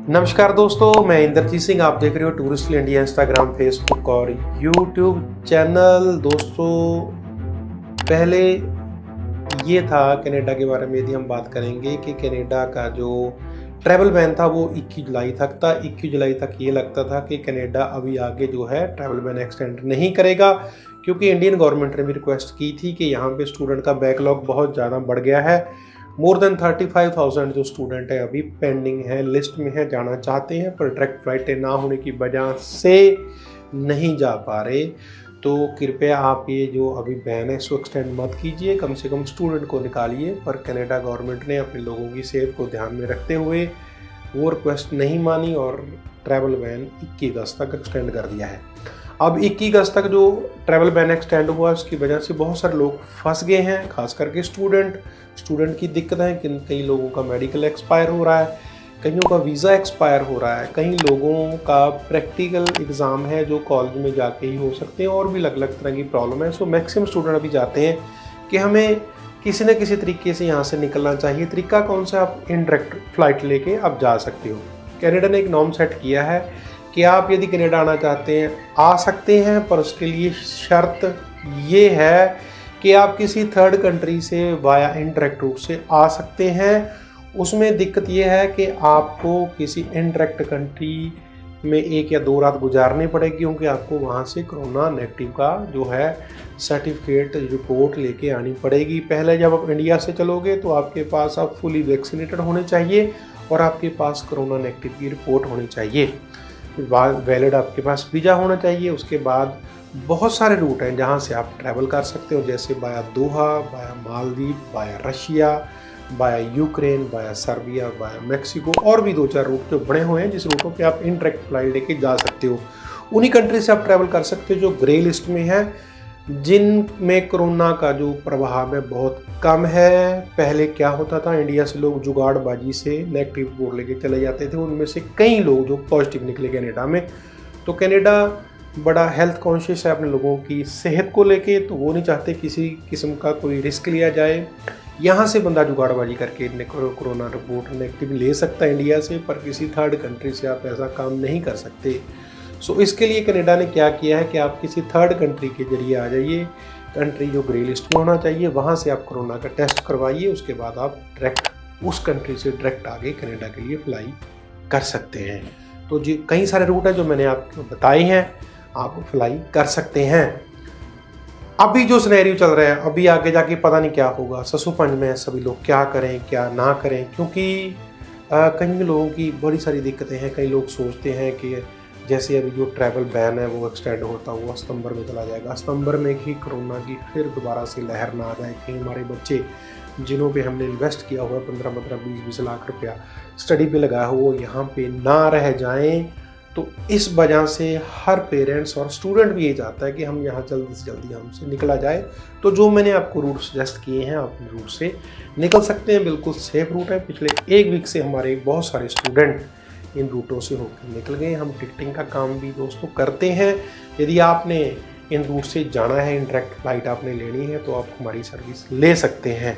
नमस्कार दोस्तों, मैं इंद्रजीत सिंह। आप देख रहे हो टूरिस्ट इंडिया इंस्टाग्राम, फेसबुक और यूट्यूब चैनल। दोस्तों, पहले ये था कनाडा के बारे में यदि हम बात करेंगे कि कनाडा का जो ट्रैवल बैन था वो 21 जुलाई तक था। 21 जुलाई तक ये लगता था कि कनाडा अभी आगे जो है ट्रैवल बैन एक्सटेंड नहीं करेगा, क्योंकि इंडियन गवर्नमेंट ने भी रिक्वेस्ट की थी कि यहाँ पे स्टूडेंट का बैकलॉग बहुत ज़्यादा बढ़ गया है। मोर देन 35,000 जो स्टूडेंट है अभी पेंडिंग है, लिस्ट में है, जाना चाहते हैं पर डायरेक्ट फ्लाइटें ना होने की वजह से नहीं जा पा रहे। तो कृपया आप ये जो अभी बैन है इसको एक्सटेंड मत कीजिए, कम से कम स्टूडेंट को निकालिए। पर कनाडा गवर्नमेंट ने अपने लोगों की सेहत को ध्यान में रखते हुए वो रिक्वेस्ट नहीं मानी और ट्रैवल बैन 21 अगस्त तक एक्सटेंड कर दिया है। अब 21 अगस्त तक जो ट्रैवल बैन एक्सटेंड हुआ उसकी वजह से बहुत सारे लोग फंस गए हैं, खास करके स्टूडेंट की दिक्कत है कि कई लोगों का मेडिकल एक्सपायर हो रहा है, कईयों का वीज़ा एक्सपायर हो रहा है, कई लोगों का प्रैक्टिकल एग्ज़ाम है जो कॉलेज में जाके ही हो सकते हैं, और भी अलग अलग तरह की प्रॉब्लम है। सो मैक्सिमम स्टूडेंट अभी चाहते हैं कि हमें किसी न किसी तरीके से यहाँ से निकलना चाहिए। तरीका कौन सा? आप इनडायरेक्ट फ़्लाइट लेके आप जा सकते हो। कनाडा ने एक नॉर्म सेट किया है कि आप यदि कनाडा आना चाहते हैं आ सकते हैं, पर उसके लिए शर्त ये है कि आप किसी थर्ड कंट्री से वाया इनडायरेक्ट रूट से आ सकते हैं। उसमें दिक्कत ये है कि आपको किसी इनडायरेक्ट कंट्री में 1 या 2 रात गुजारनी पड़ेगी, क्योंकि आपको वहाँ से कोरोना नेगेटिव का जो है सर्टिफिकेट रिपोर्ट लेके आनी पड़ेगी। पहले जब आप इंडिया से चलोगे तो आपके पास आप फुली वैक्सीनेटेड होने चाहिए और आपके पास कोरोना नेगेटिव की रिपोर्ट होनी चाहिए, वैलिड आपके पास वीज़ा होना चाहिए। उसके बाद बहुत सारे रूट हैं जहाँ से आप ट्रैवल कर सकते हो, जैसे बाया दोहा, बाया मालदीव, बाया रशिया, बाया यूक्रेन, बाया सर्बिया, बाया मेक्सिको, और भी 2-4 रूट जो बने हुए हैं जिस रूटों पे आप इनडायरेक्ट फ्लाइट लेके जा सकते हो। उन्हीं कंट्री से आप ट्रैवल कर सकते हो जो ग्रे लिस्ट में है, जिनमें कोरोना का जो प्रभाव है बहुत कम है। पहले क्या होता था, इंडिया से लोग जुगाड़बाजी से नेगेटिव रिपोर्ट लेके चले जाते थे, उनमें से कई लोग जो पॉजिटिव निकले कनाडा में। तो कनाडा बड़ा हेल्थ कॉन्शियस है अपने लोगों की सेहत को लेके, तो वो नहीं चाहते किसी किस्म का कोई रिस्क लिया जाए। यहाँ से बंदा जुगाड़बाजी करके कोरोना रिपोर्ट नेगेटिव ले सकता है इंडिया से, पर किसी थर्ड कंट्री से आप ऐसा काम नहीं कर सकते। सो इसके लिए कनाडा ने क्या किया है कि आप किसी थर्ड कंट्री के जरिए आ जाइए, कंट्री जो ग्रे लिस्ट में होना चाहिए, वहाँ से आप कोरोना का टेस्ट करवाइए। उसके बाद आप डायरेक्ट उस कंट्री से डायरेक्ट आगे कनाडा के लिए फ्लाई कर सकते हैं। तो जी कई सारे रूट हैं जो मैंने आपको बताए हैं, आप फ्लाई कर सकते हैं। अभी जो सिनेरियो चल रहा है, अभी आगे जाके पता नहीं क्या होगा। ससुपंज में सभी लोग क्या करें क्या ना करें, क्योंकि कई लोगों की बड़ी सारी दिक्कतें हैं। कई लोग सोचते हैं कि जैसे अभी जो ट्रैवल बैन है वो एक्सटेंड होता हुआ सितंबर में चला जाएगा, सितंबर में ही कोरोना की फिर दोबारा से लहर ना आ जाए, कहीं हमारे बच्चे जिन्हों पे हमने इन्वेस्ट किया हुआ है 15-15, 20-20 लाख रुपया स्टडी पे लगाया हुआ वो यहाँ पे ना रह जाएं। तो इस वजह से हर पेरेंट्स और स्टूडेंट भी ये चाहता है कि हम यहाँ जल्दी से जल्दी हमसे निकला जाए। तो जो मैंने आपको रूट सजेस्ट किए हैं आप रूट से निकल सकते हैं, बिल्कुल सेफ रूट है। पिछले 1 वीक से हमारे बहुत सारे स्टूडेंट इन रूटों से होकर निकल गए। हम टिकटिंग का काम भी दोस्तों करते हैं। यदि आपने इन रूट से जाना है, इनडायरेक्ट फ्लाइट आपने लेनी है, तो आप हमारी सर्विस ले सकते हैं।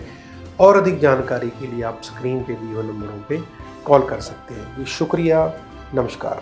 और अधिक जानकारी के लिए आप स्क्रीन पे दिए हुए नंबरों पे कॉल कर सकते हैं। शुक्रिया, नमस्कार।